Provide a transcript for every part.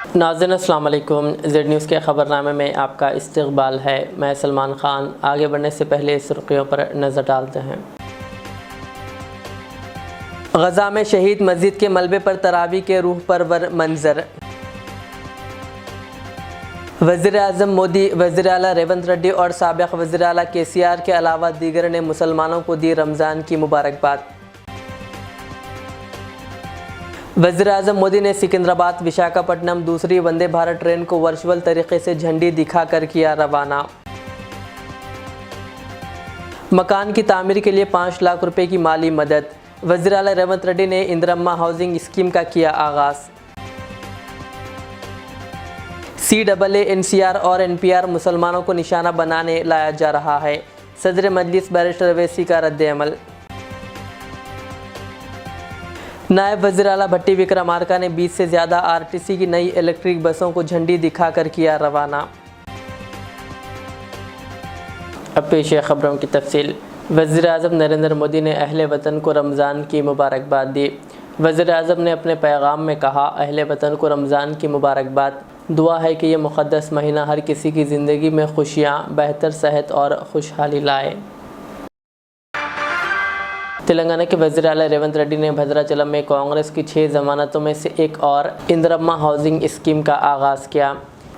नाज़रीन अस्सलाम वालेकुम। ज़ेड न्यूज़ के ख़बरनामे में आपका इस्तक़बाल है। मैं सलमान ख़ान। आगे बढ़ने से पहले सुर्ख़ियों पर नज़र डालते हैं। गज़ा में शहीद मस्जिद के मलबे पर तरावी के रूह परवर मंज़र। वज़ीर आज़म मोदी, वज़ीर आला रेवंत रेड्डी और साबिक़ वज़ीर आला KCR के अलावा दीगर ने मुसलमानों को दी रमज़ान की मुबारकबाद। वज़ीर आज़म मोदी ने सिकंदराबाद विशाखापट्टनम दूसरी वंदे भारत ट्रेन को वर्चुअल तरीके से झंडी दिखाकर किया रवाना। मकान की तामीर के लिए 5 लाख रुपए की माली मदद। वज़ीर आला रेवंत रेड्डी ने इंदिरम्मा हाउसिंग स्कीम का किया आगाज़। CAA, NCR और NPR मुसलमानों को निशाना बनाने लाया जा रहा है। सदर मजलिस बैरिस्टर अवैसी का रद्द-ए-अमल। नायब वज़ीर आला भट्टी विक्रमार्का ने 20 से ज़्यादा RTC की नई इलेक्ट्रिक बसों को झंडी दिखाकर किया रवाना। अब पेश है ख़बरों की तफसील। वज़ीर आज़म नरेंद्र मोदी ने अहले वतन को रमज़ान की मुबारकबाद दी। वज़ीर आज़म ने अपने पैगाम में कहा, अहले वतन को रमज़ान की मुबारकबाद। दुआ है कि यह मुक़द्दस महीना हर किसी की ज़िंदगी में खुशियाँ, बेहतर सेहत और खुशहाली लाए। तेलंगाना के वज़ीर आला रेवंत रेड्डी ने भद्राचलम में कांग्रेस की 6 ज़मानतों में से एक और इंदिरम्मा हाउसिंग स्कीम का आगाज़ किया।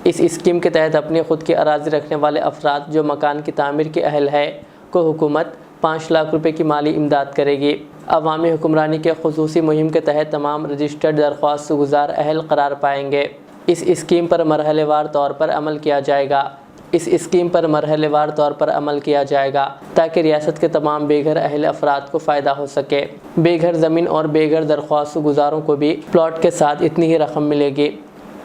इस स्कीम के तहत अपनी खुद की अराज़ी रखने वाले अफराद जो मकान की तामीर के अहल है को हुकूमत 5 लाख रुपए की माली इमदाद करेगी। अवामी हुक्मरानी के खुसूसी मुहिम के तहत तमाम रजिस्टर्ड दरख्वास्त गुजार अहल करार पाएंगे। इस स्कीम पर मरहलेवार तौर पर अमल किया जाएगा ताकि रियासत के तमाम बेघर अहल अफराद को फ़ायदा हो सके। बेघर ज़मीन और बेघर दरख्वास्त गुजारों को भी प्लॉट के साथ इतनी ही रकम मिलेगी।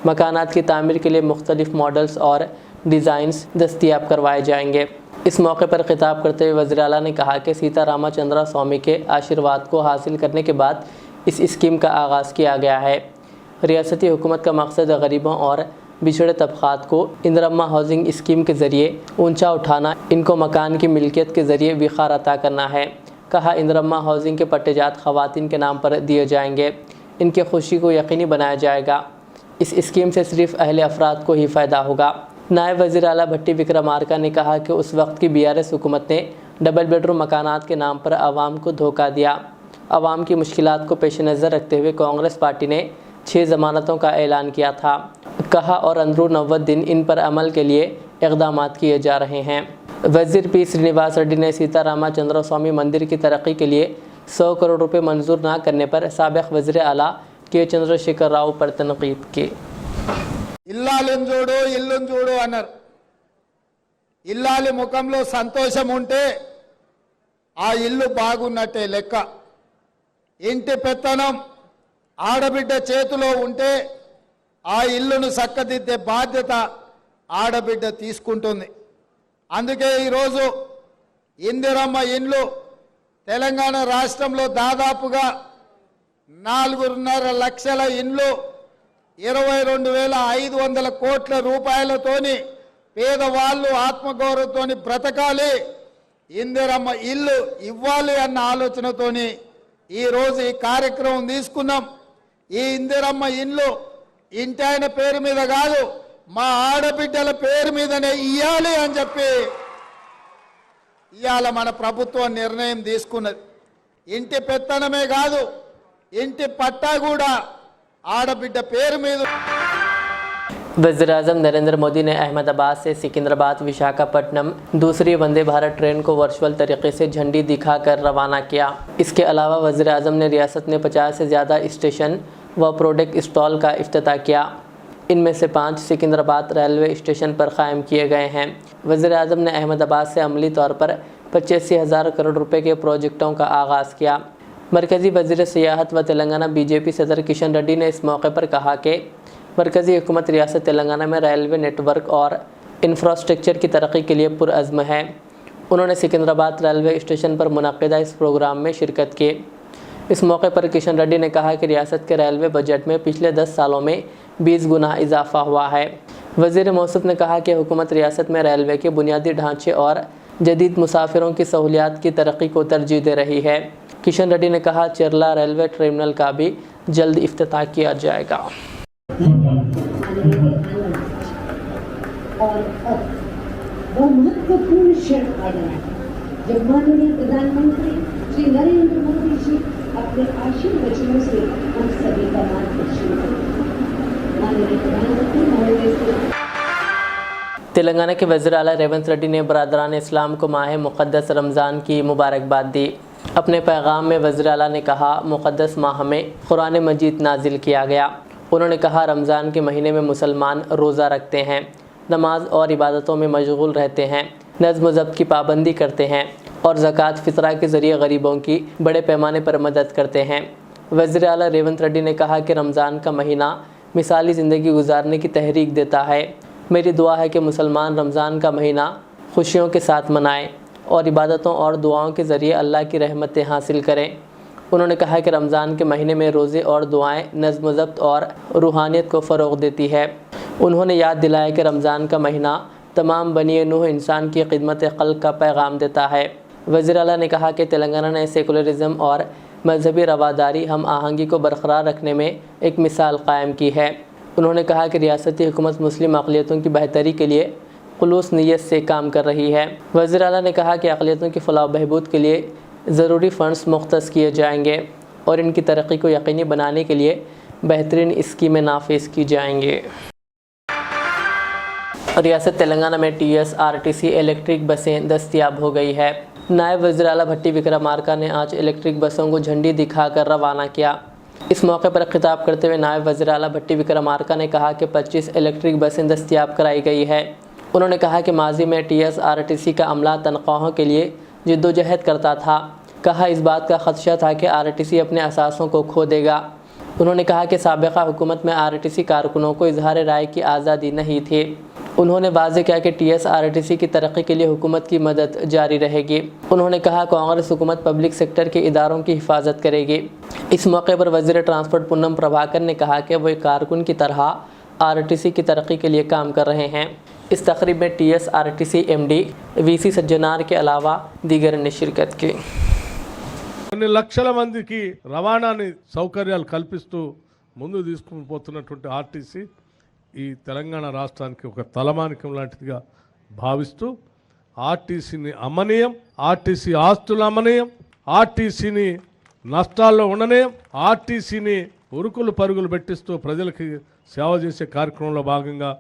मकानात की तामीर के लिए मुख्तलिफ मॉडल्स और डिज़ाइंस दस्तयाब करवाए जाएंगे। इस मौके पर खिताब करते हुए वज़ीर आला ने कहा कि सीतारामाचंद्र स्वामी के आशीर्वाद को हासिल करने के बाद इस स्कीम का आगाज़ किया गया है। रियासती हुकूमत का मकसद गरीबों और बिछड़े तबक़ात को इंदिरम्मा हाउसिंग स्कीम के ज़रिए ऊंचा उठाना, इनको मकान की मिल्कियत के ज़रिए विखार अता करना है। कहा, इंदिरम्मा हाउसिंग के पट्टेजात ख़वातीन के नाम पर दिए जाएंगे। इनकी खुशी को यकीनी बनाया जाएगा। इस स्कीम से सिर्फ अहले अफराद को ही फ़ायदा होगा। नायब वज़ीर आला भट्टी विक्रमार्का ने कहा कि उस वक्त की BRS हुकूमत ने डबल बेडरूम मकानात के नाम पर आवाम को धोखा दिया। आवाम की मुश्किलात को पेश नज़र रखते हुए कांग्रेस पार्टी ने 6 ज़मानतों का ऐलान किया था। कहा, और अंदरून 90 दिन इन पर अमल के लिए इक़दामात किए जा रहे हैं। वज़ीर P श्रीनिवास रेड्डी ने सीतारामाचंद्र स्वामी मंदिर की तरक्की के लिए 100 करोड़ रुपए मंजूर न करने पर साबिक़ वज़ीर आला K चंद्रशेखर राव पर तनकीद की। ఇల్లాలిని చూడు ఇల్లుని చూడు అన్నారు. ఇల్లాలి ముఖంలో సంతోషం ఉంటే ఆ ఇల్లు బాగున్నట్టే లెక్క. ఇంటి పెత్తనం ఆడబిడ్డ చేతిలో ఉంటే ఆ ఇల్లును చక్కదిద్దే బాధ్యత ఆడబిడ్డ తీసుకుంటుంది. అందుకే ఈరోజు ఇందిరమ్మ ఇండ్లు తెలంగాణ రాష్ట్రంలో దాదాపుగా 4.5 లక్షల ఇండ్లు 22,500 కోట్ల రూపాయలతోని పేదవాళ్ళు ఆత్మగౌరవంతోని బ్రతకాలి, ఇందిరమ్మ ఇల్లు ఇవ్వాలి అన్న ఆలోచనతోని ఈరోజు ఈ కార్యక్రమం తీసుకున్నాం. ఈ ఇందిరమ్మ ఇల్లు ఇంటాయన పేరు మీద కాదు, మా ఆడబిడ్డల పేరు మీదనే ఇయ్యాలి అని చెప్పి ఇవాళ మన ప్రభుత్వం నిర్ణయం తీసుకున్నది. ఇంటి పెత్తనమే కాదు, ఇంటి పట్టా కూడా ఆడబిడ్డ పేరు మీద. वज़ीर आज़म नरेंद्र मोदी ने अहमदाबाद से सिकंदराबाद विशाखापट्टनम दूसरी वंदे भारत ट्रेन को वर्चुअल तरीके से झंडी दिखाकर रवाना किया। इसके अलावा वज़ीर आज़म ने रियासत में 50 से ज़्यादा स्टेशन व प्रोडक्ट स्टॉल का इफ्तिताह किया। इनमें से 5 सिकंदराबाद रेलवे स्टेशन पर कायम किए गए हैं। वज़ीर आज़म ने अहमदाबाद से अमली तौर पर 85,000 करोड़ रुपए के प्रोजेक्टों का आगाज़ किया। मरकज़ी वज़ीर सियाहत व तेलंगाना BJP सदर किशन रेड्डी ने इस मौके पर कहा कि मरकज़ी हुकूमत रियासत तेलंगाना में रेलवे नेटवर्क और इंफ्रास्ट्रक्चर की तरक्की के लिए पुरअज़्म है। उन्होंने सिकंदराबाद रेलवे स्टेशन पर मुनक़िदा इस प्रोग्राम में शिरकत की। इस मौके पर किशन रेड्डी ने कहा कि रियासत के रेलवे बजट में पिछले 10 सालों में 20 गुना इजाफा हुआ है। वज़ीर मौसूफ़ ने कहा कि हुकूमत रियासत में रेलवे के बुनियादी ढांचे और जदीद मुसाफिरों की सहूलियात की तरक्की को तरजीह दे रही है। किशन रेड्डी ने कहा, चेरला रेलवे टर्मिनल का भी जल्द इफ्तिताह किया जाएगा। माननीय प्रधानमंत्री और अब वह महत्वपूर्ण क्षण आ गया जब माननीय प्रधानमंत्री श्री नरेंद्र मोदी जी अपने आशीर्वाद वचनों से हम सभी का मार्गदर्शन करेंगे। माननीय प्रधानमंत्री महोदय से तेलंगाना के वज़ीर आला रेवंत रेड्डी ने बरादरान इस्लाम को माह मुक़द्दस रमज़ान की मुबारकबाद दी। अपने पैगाम में वज़ीर आला ने कहा, मुक़द्दस माह में कुरान मजीद नाजिल किया गया। उन्होंने कहा, रमज़ान के महीने में मुसलमान रोज़ा रखते हैं, नमाज और इबादतों में मशगूल रहते हैं, नज़्म ज़ब्त की पाबंदी करते हैं और ज़कात फ़ितरा के ज़रिए गरीबों की बड़े पैमाने पर मदद करते हैं। वज़ीर आला रेवंत रेड्डी ने कहा कि रमज़ान का महीना मिसाली ज़िंदगी गुजारने की तहरीक देता है। मेरी दुआ है कि मुसलमान रमज़ान का महीना खुशियों के साथ मनाएं और इबादतों और दुआओं के ज़रिए अल्लाह की रहमतें हासिल करें। उन्होंने कहा कि रमज़ान के महीने में रोज़े और दुआएं नज़्म ज़ब्त और रूहानियत को फ़रोग़ देती है। उन्होंने याद दिलाया कि रमज़ान का महीना तमाम बनी नूह इंसान की खिदमत क़ल्ब का पैगाम देता है। वज़ीर आला ने कहा कि तेलंगाना ने सेकुलरिज़म और मजहबी रवादारी हम आहंगी को बरकरार रखने में एक मिसाल कायम की है। उन्होंने कहा कि रियासती हुकूमत मुस्लिम अक़लियतों की बेहतरी के लिए खुलूस नीयत से काम कर रही है। वज़ीर आला ने कहा कि अक़लियतों की फ़लाह बहबूद के लिए ज़रूरी फ़ंड्स मुख्तस किए जाएंगे और इनकी तरक्की को यकीनी बनाने के लिए बेहतरीन स्कीमें नाफिज की जाएंगी। रियासत तेलंगाना में TSRTC इलेक्ट्रिक बसें दस्तयाब हो गई है। नायब वज़ीर आला भट्टी विक्रमार्का ने आज इलेक्ट्रिक बसों को झंडी दिखाकर रवाना किया। इस मौके पर खिताब करते हुए नायब वज़ीर आला भट्टी विक्रमार्का ने कहा कि 25 इलेक्ट्रिक बसें दस्तयाब कराई गई है। उन्होंने कहा कि माजी में TSRTC का अमला तनख्वाहों के लिए जिद्दोजहद करता था। कहा, इस बात का ख़दशा था कि RTC अपने असासों को खो देगा। उन्होंने कहा कि साबिक़ा हुकूमत में RTC कारकुनों को इजहार राय की आज़ादी नहीं थी। उन्होंने वाज़ेह किया कि TSRTC की तरक्की के लिए हुकूमत की मदद जारी रहेगी। उन्होंने कहा, कांग्रेस हुकूमत पब्लिक सेक्टर के इदारों की हिफाजत करेगी। इस मौके पर वज़ीर ट्रांसपोर्ट पूनम प्रभाकर ने कहा कि वो एक कारकुन की तरह RTC की तरक्की के लिए काम कर रहे हैं। इस तक़रीब में TSRTC MD VC सज्जनार के अलावा दीगर ने शिरकत की। కొన్ని లక్షల మందికి రవాణాని సౌకర్యాలు కల్పిస్తూ ముందు తీసుకుని పోతున్నటువంటి ఆర్టీసీ ఈ తెలంగాణ రాష్ట్రానికి ఒక తలమానికం లాంటిదిగా భావిస్తూ ఆర్టీసీని అమ్మనీయం, ఆర్టీసీ ఆస్తులు అమ్మనీయం, ఆర్టీసీని నష్టాల్లో ఉండనీయం, ఆర్టీసీని ఉరుకులు పరుగులు పెట్టిస్తూ ప్రజలకి సేవ చేసే కార్యక్రమంలో భాగంగా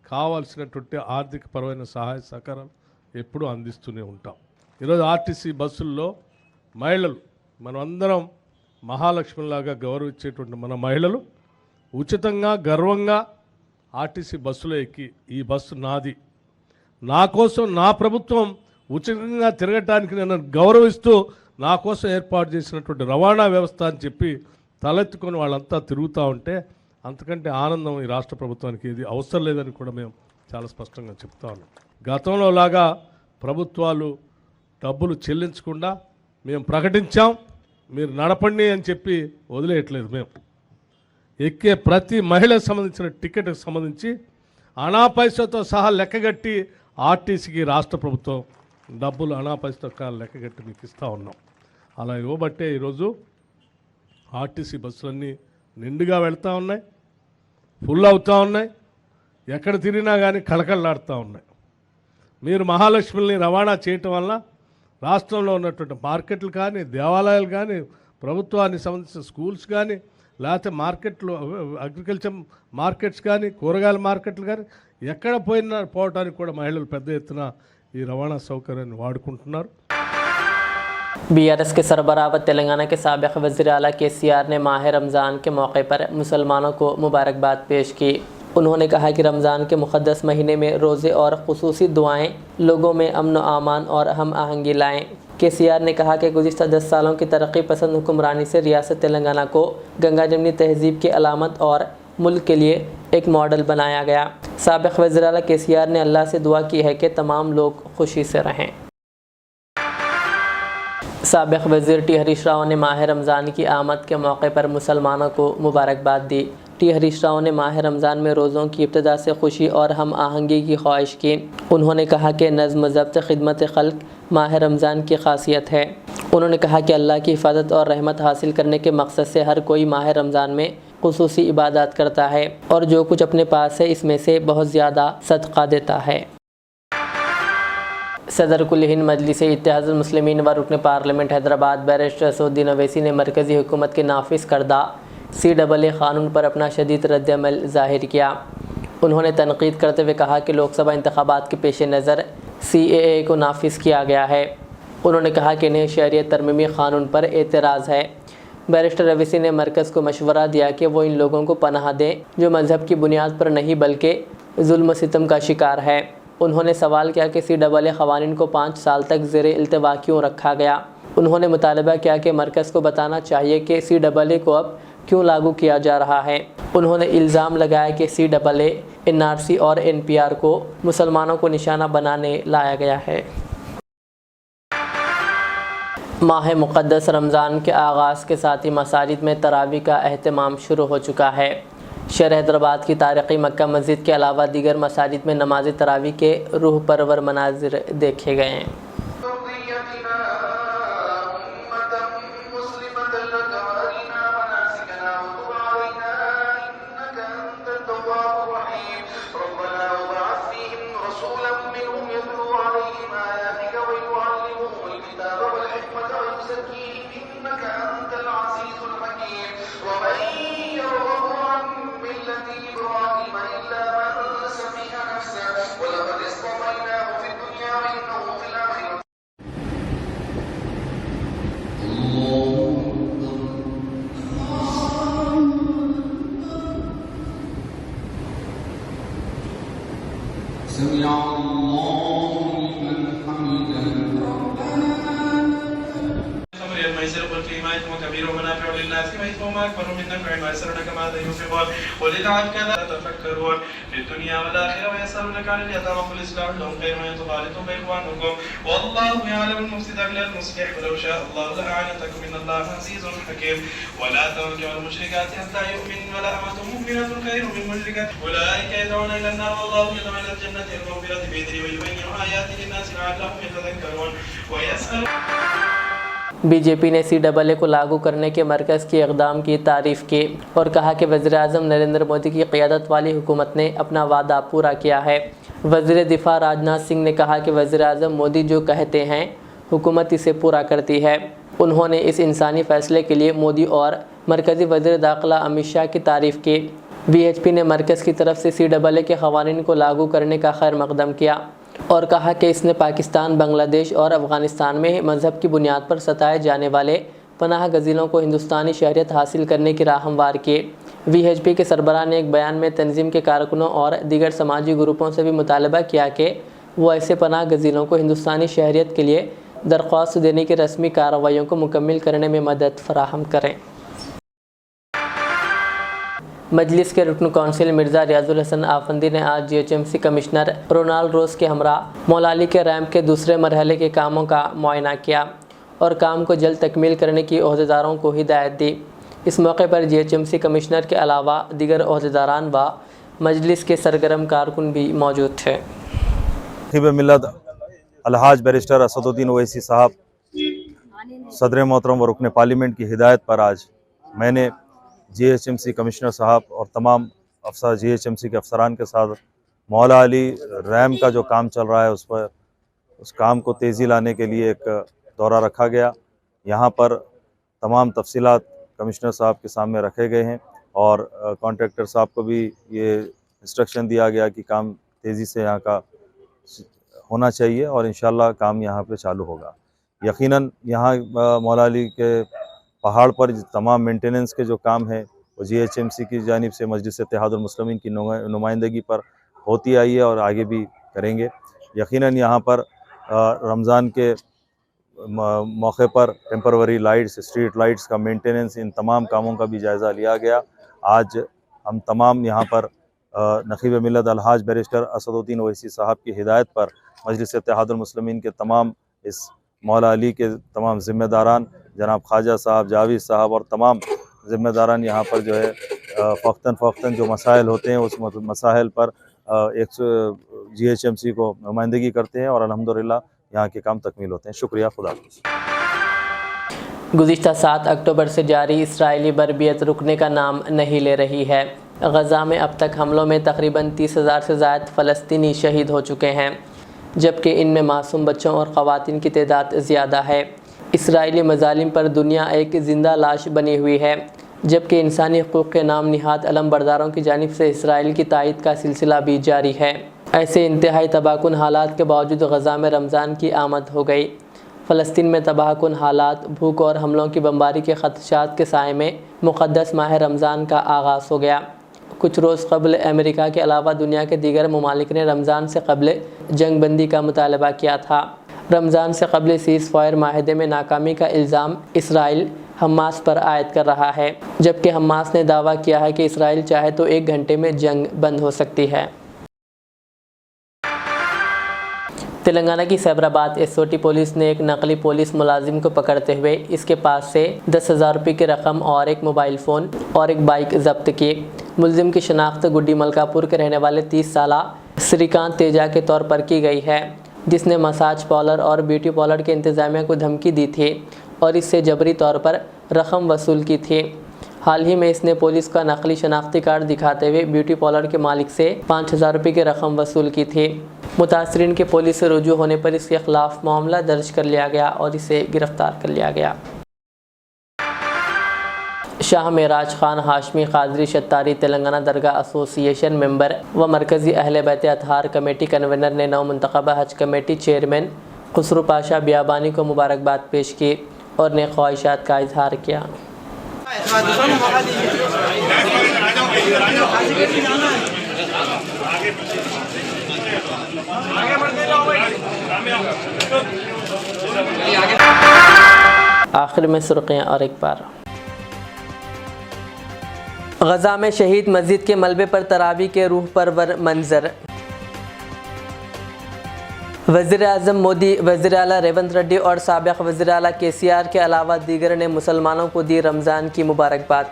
కావాల్సినటువంటి ఆర్థికపరమైన సహాయ సహకారాలు ఎప్పుడూ అందిస్తూనే ఉంటాం. ఈరోజు ఆర్టీసీ బస్సుల్లో మహిళలు మనమందరం మహాలక్ష్మిలాగా గౌరవించేటువంటి మన మహిళలు ఉచితంగా గర్వంగా ఆర్టీసీ బస్సులో ఎక్కి ఈ బస్సు నాది, నా కోసం నా ప్రభుత్వం ఉచితంగా తిరగటానికి నేను గౌరవిస్తూ నా కోసం ఏర్పాటు చేసినటువంటి రవాణా వ్యవస్థ అని చెప్పి తలెత్తుకొని వాళ్ళంతా తిరుగుతూ ఉంటే అంతకంటే ఆనందం ఈ రాష్ట్ర ప్రభుత్వానికి ఇది అవసరం లేదని కూడా మేము చాలా స్పష్టంగా చెప్తా ఉన్నాం. గతంలో లాగా ప్రభుత్వాలు డబ్బులు చెల్లించకుండా మేము ప్రకటించాం, మీరు నడపండి అని చెప్పి వదిలేయట్లేదు. మేము ఎక్కే ప్రతి మహిళకు సంబంధించిన టికెట్కి సంబంధించి అనా పైసతో సహా లెక్కగట్టి ఆర్టీసీకి రాష్ట్ర ప్రభుత్వం డబ్బులు అనా పైసతో లెక్కగట్టి మీకు ఇస్తూ ఉన్నాం. అలా ఇవ్వబట్టే ఈరోజు ఆర్టీసీ బస్సులన్నీ నిండుగా వెళ్తూ ఉన్నాయి, ఫుల్ అవుతూ ఉన్నాయి, ఎక్కడ తిరిగినా కానీ కళకళలాడుతూ ఉన్నాయి. మీరు మహాలక్ష్మిని రవాణా చేయటం వల్ల రాష్ట్రంలో ఉన్నటువంటి మార్కెట్లు కానీ, దేవాలయాలు కానీ, ప్రభుత్వానికి సంబంధించిన స్కూల్స్ కానీ, లేకపోతే మార్కెట్లు అగ్రికల్చర్ మార్కెట్స్ కానీ, కూరగాయల మార్కెట్లు కానీ ఎక్కడ పోవడానికి కూడా మహిళలు పెద్ద ఎత్తున ఈ రవాణా సౌకర్యాన్ని వాడుకుంటున్నారు. BRS के सरबराह व तेलंगाना के साबिक़ वज़ीर आला KCR ने माह रमज़ान के मौके पर मुसलमानों को मुबारकबाद पेश की। उन्होंने कहा कि रमज़ान के मुक़द्दस महीने में रोज़े और ख़ुसूसी दुआएं लोगों में अमन आमान और हम आहंगी लाएँ। KCR ने कहा कि गुज़िश्ता 10 सालों की तरक्की पसंद हुक्मरानी से रियासत तेलंगाना को गंगा जमनी तहज़ीब की अलामत और मुल्क के लिए एक मॉडल बनाया गया। साबिक़ वज़ीर आला KCR ने अल्लाह से दुआ की है कि तमाम लोग खुशी से रहें। साबिक़ वज़ीर T हरीश राव ने माह रमज़ान की आमद के मौके पर मुसलमानों को मुबारकबाद दी। T हरीश राव ने माह रमज़ान में रोज़ों की इब्तिदा से खुशी और हम आहंगी की ख्वाहिश की। उन्होंने कहा कि नज़्म ज़ब्त खिदमत खल्क माह रमज़ान की खासियत है। उन्होंने कहा कि अल्लाह की हिफाजत और रहमत हासिल करने के मकसद से हर कोई माह रमज़ान में خصوصی عبادات کرتا ہے اور جو کچھ اپنے پاس ہے اس میں سے بہت زیادہ صدقہ دیتا ہے۔ صدر کل ہند مجلس اتحاد المسلمین و رکن پارلیمنٹ حیدرآباد بیرسٹر اسد الدین اویسی نے مرکزی حکومت کے نافذ کردہ CAA قانون پر اپنا شدید رد عمل ظاہر کیا۔ انہوں نے تنقید کرتے ہوئے کہا کہ لوک سبھا انتخابات کے پیش نظر CAA کو نافذ کیا گیا ہے۔ انہوں نے کہا کہ انہیں شہریت ترمیمی قانون پر اعتراض ہے۔ بیرسٹر اویسی نے مرکز کو مشورہ دیا کہ وہ ان لوگوں کو پناہ دیں جو مذہب کی بنیاد پر نہیں بلکہ ظلم و ستم کا شکار ہے۔ انہوں نے سوال کیا کہ CAA قوانین کو 5 سال تک زیر التوا کیوں رکھا گیا۔ انہوں نے مطالبہ کیا کہ مرکز کو بتانا چاہیے کہ CAA کو اب کیوں لاگو کیا جا رہا ہے۔ انہوں نے الزام لگایا کہ CAA NRC اور NPR کو مسلمانوں کو نشانہ بنانے لایا گیا ہے۔ ماہ مقدس رمضان کے آغاز کے ساتھ ہی مساجد میں تراویح کا اہتمام شروع ہو چکا ہے۔ شہر حیدرآباد کی تاریخی مکہ مسجد کے علاوہ دیگر مساجد میں نماز تراویح کے روح پرور مناظر دیکھے گئے ہیں۔ سمع الله لمن حمده الميسر قل فيما إثم كبير ومنافع للناس وإثمهما أكبر من نفعهما ويسألونك ماذا ينفقون قل اطعام كذا تفكرون في الدنيا والآخرة ويسألونك عن اليتامى قل إصلاح لهم خير وإن تخالطوا فإخوانكم والله يعلم المفسد من المصلح ولو شاء الله لأعنتكم إن الله عزيز حكيم ولا تنكحوا المشركات حتى يؤمنن ولا أمة مؤمنة خير من مشركة أولئك يدعون إلى النار والله يدعو إلى الجنة المغفرة بإذنه ويبين آياته للناس لعلهم يتذكرون ويسألون۔ BJP نے CAA کو لاگو کرنے کے مرکز کے اقدام کی تعریف کی اور کہا کہ وزیر اعظم نریندر مودی کی قیادت والی حکومت نے اپنا وعدہ پورا کیا ہے۔ وزیر دفاع راجناتھ سنگھ نے کہا کہ وزیر اعظم مودی جو کہتے ہیں حکومت اسے پورا کرتی ہے۔ انہوں نے اس انسانی فیصلے کے لیے مودی اور مرکزی وزیر داخلہ امت شاہ کی تعریف کی۔ VHP نے مرکز کی طرف سے CAA کے قوانین کو لاگو کرنے کا خیر مقدم کیا اور کہا کہ اس نے پاکستان، بنگلہ دیش اور افغانستان میں مذہب کی بنیاد پر ستائے جانے والے پناہ گزینوں کو ہندوستانی شہریت حاصل کرنے کی راہ ہموار کی۔ VHP کے سربراہ نے ایک بیان میں تنظیم کے کارکنوں اور دیگر سماجی گروپوں سے بھی مطالبہ کیا کہ وہ ایسے پناہ گزینوں کو ہندوستانی شہریت کے لیے درخواست دینے کی رسمی کارروائیوں کو مکمل کرنے میں مدد فراہم کریں۔ مجلس کے رکن کونسل مرزا ریاض الحسن آفندی نے آج GHMC کمشنر رونالڈ روز کے ہمراہ مولا علی کے ریمپ کے دوسرے مرحلے کے کاموں کا معائنہ کیا اور کام کو جلد تکمیل کرنے کی عہدیداروں کو ہدایت دی۔ اس موقع پر GHMC کمشنر کے علاوہ دیگر عہدیداران و مجلس کے سرگرم کارکن بھی موجود تھے۔ خطیب ملت الحاج بیرسٹر اسد الدین اویسی صاحب صدر محترم و رکن پارلیمنٹ کی ہدایت پر آج میں نے GHMC کمشنر صاحب اور تمام افسر GHMC کے افسران کے ساتھ مولا علی ریمپ کا جو کام چل رہا ہے اس کام کو تیزی لانے کے لیے ایک دورہ رکھا گیا۔ یہاں پر تمام تفصیلات کمشنر صاحب کے سامنے رکھے گئے ہیں اور کانٹریکٹر صاحب کو بھی یہ انسٹرکشن دیا گیا کہ کام تیزی سے یہاں کا ہونا چاہیے اور انشاءاللہ کام یہاں پہ چالو ہوگا۔ یقیناً یہاں مولا علی کے پہاڑ پر تمام مینٹیننس کے جو کام ہیں وہ GHMC کی جانب سے مجلس اتحاد المسلمین کی نمائندگی پر ہوتی آئی ہے اور آگے بھی کریں گے۔ یقیناً یہاں پر رمضان کے موقع پر ٹیمپروری لائٹس، اسٹریٹ لائٹس کا مینٹیننس، ان تمام کاموں کا بھی جائزہ لیا گیا۔ آج ہم تمام یہاں پر نقیب ملت الحاج بیرسٹر اسد الدین اویسی صاحب کی ہدایت پر مجلس اتحاد المسلمین کے تمام اس مولا علی کے تمام ذمہ داران جناب خواجہ صاحب، جاوید صاحب اور تمام ذمہ داران یہاں پر جو ہے فوقتاً جو مسائل ہوتے ہیں اس مسائل پر ایک GHMC کو نمائندگی کرتے ہیں اور الحمدللہ یہاں کے کام تکمیل ہوتے ہیں۔ شکریہ، خدا حافظ۔ गुज़िश्ता 7 अक्टूबर से जारी इसराइली बर्बियत रुकने का नाम नहीं ले रही है। गज़ा में अब तक हमलों में तकरीबन 30,000 से ज़ायद फ़लस्तीनी शहीद हो चुके हैं, जबकि इनमें मासूम बच्चों और ख़वातीन की तादाद ज़्यादा है। इसराइली मज़ालिम पर दुनिया एक ज़िंदा लाश बनी हुई है, जबकि इंसानी हक़ूक़ के नाम निहाद अलमबरदारों की जानिब से इसराइल की तायद का सिलसिला भी जारी है। ऐसे इंतहाई तबाहकुन हालात के बावजूद गज़ा में रमज़ान की आमद हो गई। फ़लस्तीन में तबाहकुन हालात, भूख और हमलों की बमबारी के ख़दशात के साए में मुक़द्दस माह रमज़ान का आगाज़ हो गया। कुछ रोज़ क़ब्ल अमेरिका के अलावा दुनिया के दीगर ममालिक ने रमज़ान से क़ब्ल जंग बंदी का मुतालबा किया था। रमज़ान से क़ब्ल सीज़ फायर माहिदे में नाकामी का इल्ज़ाम इसराइल हमास पर आयद कर रहा है, जबकि हमास ने दावा किया है कि इसराइल चाहे तो 1 घंटे में जंग बंद हो सकती है। तेलंगाना की सैबराबाद एसओटी पुलिस ने एक नकली पुलिस मुलाजिम को पकड़ते हुए इसके पास से 10,000 रुपये की रकम और एक मोबाइल फ़ोन और एक बाइक जब्त की। मुलजिम की शनाख्त गुड्डी मलकापुर के रहने वाले 30 साला श्रीकांत तेजा के तौर पर की गई है, जिसने मसाज पार्लर और ब्यूटी पार्लर के इंतज़ामिया को धमकी दी थी और इससे जबरी तौर पर रकम वसूल की थी। हाल ही में इसने पुलिस का नकली शनाख्ती कार्ड दिखाते हुए ब्यूटी पार्लर के मालिक से 5,000 रुपये की रकम वसूल की थी। मुतासरीन के पुलिस से रुजू होने पर इसके खिलाफ मामला दर्ज कर लिया गया और इसे गिरफ्तार कर लिया गया। शाह मेराज खान हाशमी कादरी शत्तारी तेलंगाना दरगाह एसोसिएशन मेंबर व मरकज़ी अहले बैत अतहार कमेटी कन्वीनर ने नौ मुंतखबा हज कमेटी चेयरमैन खुसरू पाशा बियाबानी को मुबारकबाद पेश की और नेक ख्वाहिशात का इजहार किया। आखिर में सुर्खियाँ और एक बार। गज़ा में शहीद मस्जिद के मलबे पर तरावी के रूह परवर मंजर। वज़ीर-ए-आज़म मोदी, वज़ीर आला रेवंत रेड्डी और साबिक़ वज़ीर आला KCR के अलावा दीगर ने मुसलमानों को दी रमज़ान की मुबारकबाद।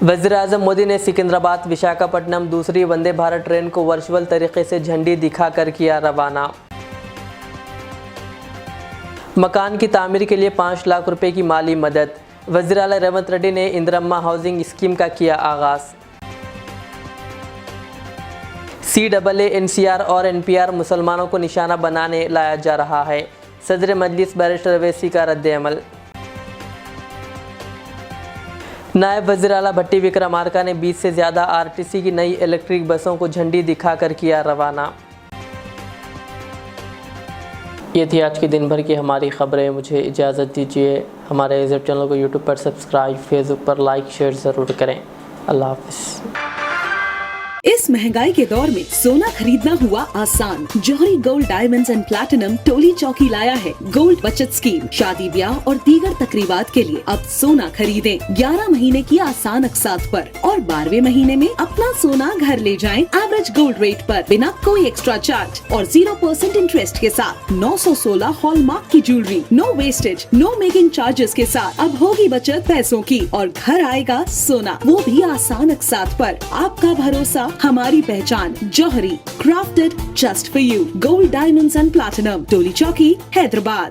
वज़ीर-ए-आज़म मोदी ने सिकंदराबाद विशाखापट्टनम दूसरी वंदे भारत ट्रेन को वर्चुअल तरीके से झंडी दिखाकर किया रवाना। मकान की तामीर के लिए 5 लाख रुपए की माली मदद। वज़ीर आला रेवंत रेड्डी ने इंदिरम्मा हाउसिंग स्कीम का किया आगाज़। CAA, NCR और NPR मुसलमानों को निशाना बनाने लाया जा रहा है। सदर मजलिस बैरिस्टर अवैसी का रद्द-ए-अमल। नायब वज़ीर आला भट्टी विक्रमार्का ने 20 से ज़्यादा RTC की नई इलेक्ट्रिक बसों को झंडी दिखाकर किया रवाना। ये थी आज के दिन भर की हमारी खबरें। मुझे इजाज़त दीजिए। हमारे इस चैनल को YouTube पर सब्सक्राइब, फेसबुक पर लाइक शेयर ज़रूर करें। अल्लाह हाफ़िज़। इस महंगाई के दौर में सोना खरीदना हुआ आसान। जौहरी gold diamonds and platinum Toli चौकी लाया है गोल्ड बचत स्कीम। शादी ब्याह और दीगर तकरीबात के लिए अब सोना खरीदें 11 महीने की आसान अक़सात पर और 12वें महीने में अपना सोना घर ले जाएं एवरेज गोल्ड रेट पर बिना कोई एक्स्ट्रा चार्ज और 0% इंटरेस्ट के साथ 916 हॉलमार्क की jewellery, no wastage, no making charges के साथ। अब होगी बचत पैसों की और घर आएगा सोना, वो भी आसान अक़सात पर। आपका भरोसा, हमारी पहचान। Jauhari, crafted just for you. Gold diamonds and platinum, Toli Chowki, Hyderabad.